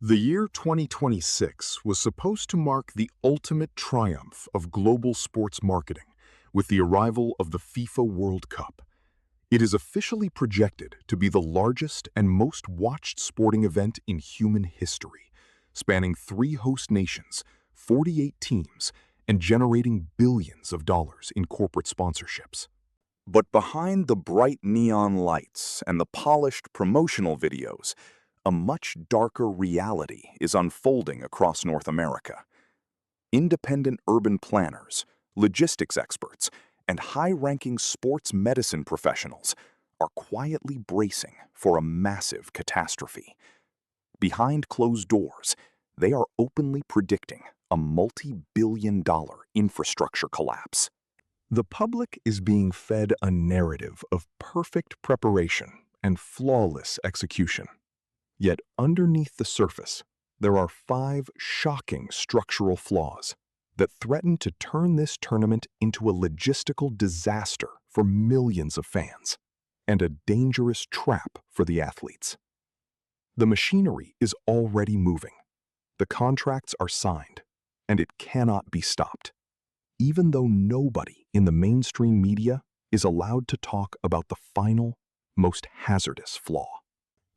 The year 2026 was supposed to mark the ultimate triumph of global sports marketing with the arrival of the FIFA World Cup. It is officially projected to be the largest and most watched sporting event in human history, spanning 3 host nations, 48 teams, and generating billions of dollars in corporate sponsorships. But behind the bright neon lights and the polished promotional videos, a much darker reality is unfolding across North America. Independent urban planners, logistics experts, and high-ranking sports medicine professionals are quietly bracing for a massive catastrophe. Behind closed doors, they are openly predicting a multi-billion-dollar infrastructure collapse. The public is being fed a narrative of perfect preparation and flawless execution. Yet underneath the surface, there are 5 shocking structural flaws that threaten to turn this tournament into a logistical disaster for millions of fans and a dangerous trap for the athletes. The machinery is already moving. The contracts are signed, and it cannot be stopped, even though nobody in the mainstream media is allowed to talk about the final, most hazardous flaw.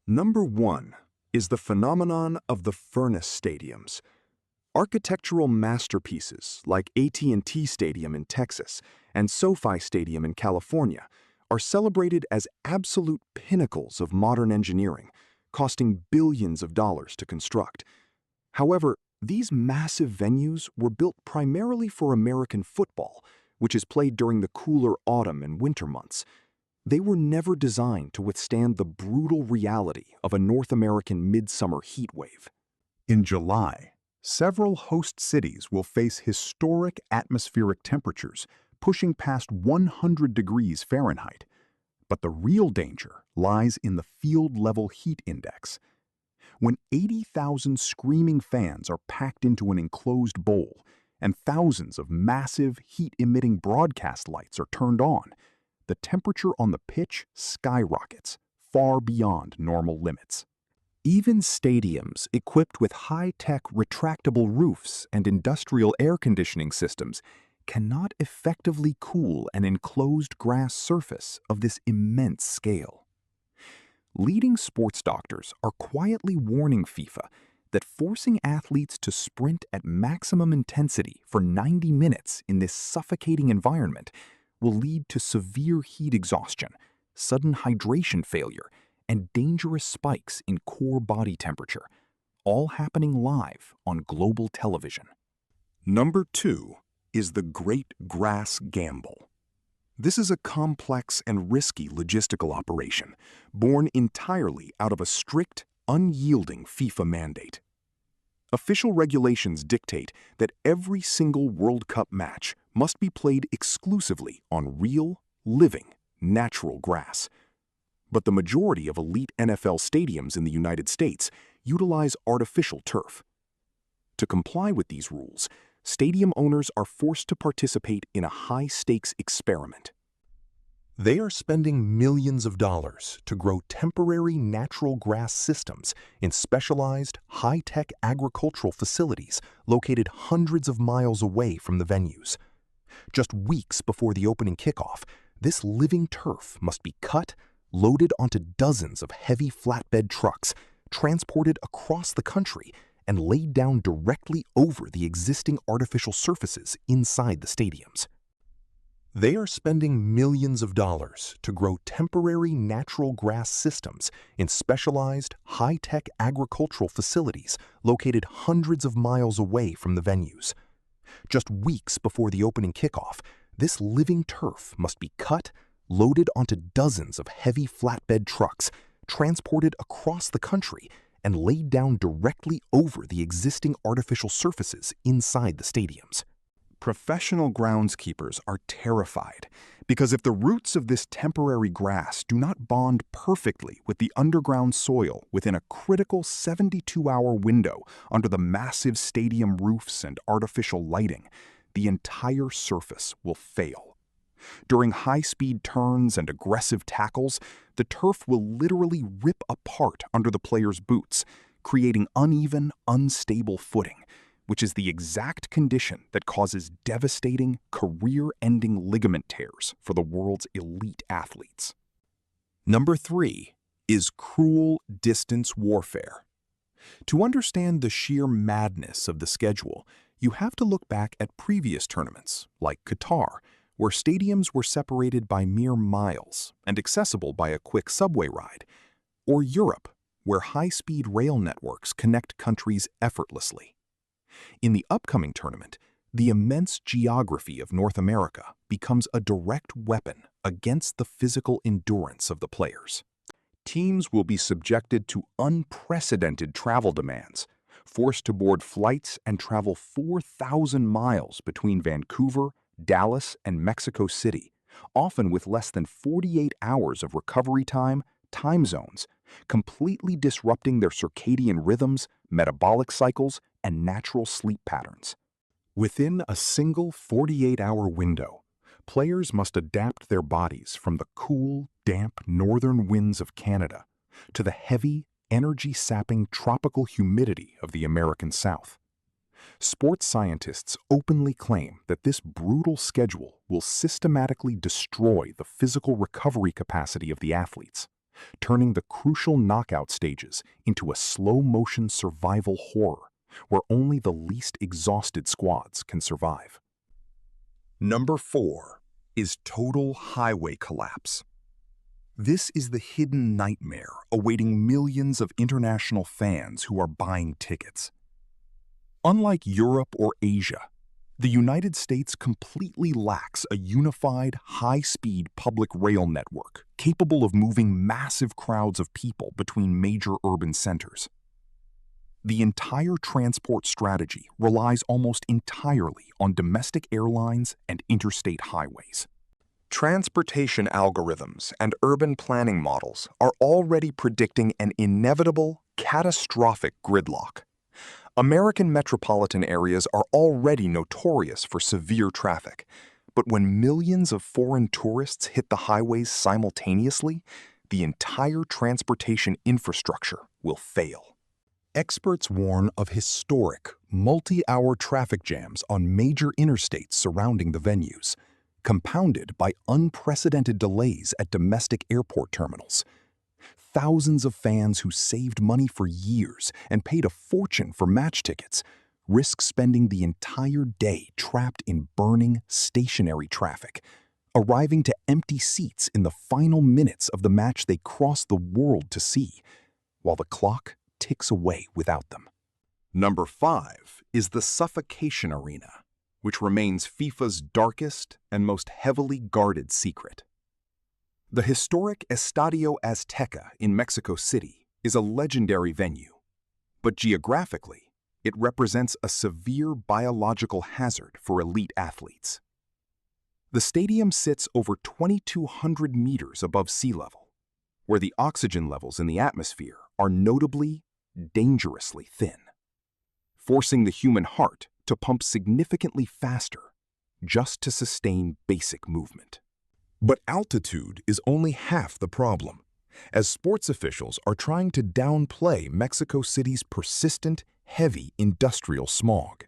Number 1 is the phenomenon of the furnace stadiums. Architectural masterpieces like AT&T Stadium in Texas and SoFi Stadium in California are celebrated as absolute pinnacles of modern engineering, costing billions of dollars to construct. However, these massive venues were built primarily for American football, which is played during the cooler autumn and winter months. They were never designed to withstand the brutal reality of a North American midsummer heat wave. In July, several host cities will face historic atmospheric temperatures pushing past 100 degrees Fahrenheit. But the real danger lies in the field-level heat index. When 80,000 screaming fans are packed into an enclosed bowl and thousands of massive heat-emitting broadcast lights are turned on, the temperature on the pitch skyrockets far beyond normal limits. Even stadiums equipped with high-tech retractable roofs and industrial air conditioning systems cannot effectively cool an enclosed grass surface of this immense scale. Leading sports doctors are quietly warning FIFA that forcing athletes to sprint at maximum intensity for 90 minutes in this suffocating environment will lead to severe heat exhaustion, sudden hydration failure, and dangerous spikes in core body temperature, all happening live on global television. Number 2 is the Great Grass Gamble. This is a complex and risky logistical operation, born entirely out of a strict, unyielding FIFA mandate. Official regulations dictate that every single World Cup match must be played exclusively on real, living, natural grass. But the majority of elite NFL stadiums in the United States utilize artificial turf. To comply with these rules, stadium owners are forced to participate in a high-stakes experiment. They are spending millions of dollars to grow temporary natural grass systems in specialized, high-tech agricultural facilities located hundreds of miles away from the venues. Just weeks before the opening kickoff, this living turf must be cut, loaded onto dozens of heavy flatbed trucks, transported across the country, and laid down directly over the existing artificial surfaces inside the stadiums. They are spending millions of dollars to grow temporary natural grass systems in specialized, high-tech agricultural facilities located hundreds of miles away from the venues. Just weeks before the opening kickoff, this living turf must be cut, loaded onto dozens of heavy flatbed trucks, transported across the country, and laid down directly over the existing artificial surfaces inside the stadiums. Professional groundskeepers are terrified because if the roots of this temporary grass do not bond perfectly with the underground soil within a critical 72-hour window under the massive stadium roofs and artificial lighting, the entire surface will fail. During high-speed turns and aggressive tackles, the turf will literally rip apart under the players' boots, creating uneven, unstable footing, which is the exact condition that causes devastating, career-ending ligament tears for the world's elite athletes. Number 3 is cruel distance warfare. To understand the sheer madness of the schedule, you have to look back at previous tournaments, like Qatar, where stadiums were separated by mere miles and accessible by a quick subway ride, or Europe, where high-speed rail networks connect countries effortlessly. In the upcoming tournament, the immense geography of North America becomes a direct weapon against the physical endurance of the players. Teams will be subjected to unprecedented travel demands, forced to board flights and travel 4,000 miles between Vancouver, Dallas, and Mexico City, often with less than 48 hours of recovery time zones, completely disrupting their circadian rhythms, metabolic cycles, and natural sleep patterns. Within a single 48-hour window, players must adapt their bodies from the cool, damp northern winds of Canada to the heavy, energy-sapping tropical humidity of the American South. Sports scientists openly claim that this brutal schedule will systematically destroy the physical recovery capacity of the athletes, turning the crucial knockout stages into a slow-motion survival horror where only the least exhausted squads can survive. Number 4 is total highway collapse. This is the hidden nightmare awaiting millions of international fans who are buying tickets. Unlike Europe or Asia, the United States completely lacks a unified, high-speed public rail network capable of moving massive crowds of people between major urban centers. The entire transport strategy relies almost entirely on domestic airlines and interstate highways. Transportation algorithms and urban planning models are already predicting an inevitable, catastrophic gridlock. American metropolitan areas are already notorious for severe traffic, but when millions of foreign tourists hit the highways simultaneously, the entire transportation infrastructure will fail. Experts warn of historic, multi-hour traffic jams on major interstates surrounding the venues, compounded by unprecedented delays at domestic airport terminals. Thousands of fans who saved money for years and paid a fortune for match tickets risk spending the entire day trapped in burning, stationary traffic, arriving to empty seats in the final minutes of the match they crossed the world to see, while the clock ticks away without them. Number 5 is the suffocation arena, which remains FIFA's darkest and most heavily guarded secret. The historic Estadio Azteca in Mexico City is a legendary venue, but geographically, it represents a severe biological hazard for elite athletes. The stadium sits over 2,200 meters above sea level, where the oxygen levels in the atmosphere are notably, dangerously thin, forcing the human heart to pump significantly faster just to sustain basic movement. But altitude is only half the problem, as sports officials are trying to downplay Mexico City's persistent, heavy industrial smog.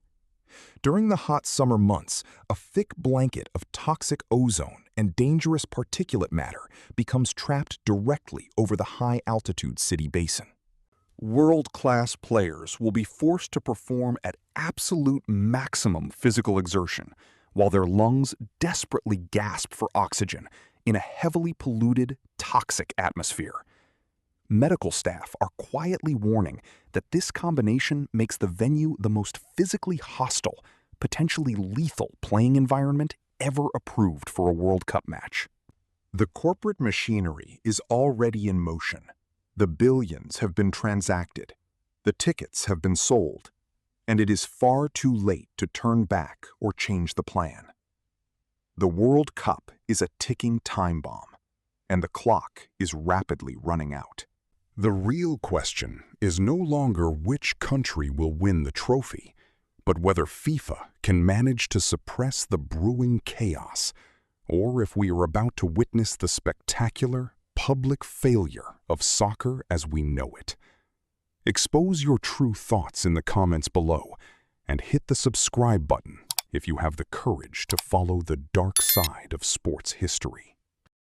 During the hot summer months, a thick blanket of toxic ozone and dangerous particulate matter becomes trapped directly over the high-altitude city basin. World-class players will be forced to perform at absolute maximum physical exertion, while their lungs desperately gasp for oxygen in a heavily polluted, toxic atmosphere. Medical staff are quietly warning that this combination makes the venue the most physically hostile, potentially lethal playing environment ever approved for a World Cup match. The corporate machinery is already in motion. The billions have been transacted. The tickets have been sold. And it is far too late to turn back or change the plan. The World Cup is a ticking time bomb, and the clock is rapidly running out. The real question is no longer which country will win the trophy, but whether FIFA can manage to suppress the brewing chaos, or if we are about to witness the spectacular, public failure of soccer as we know it. Expose your true thoughts in the comments below, and hit the subscribe button if you have the courage to follow the dark side of sports history.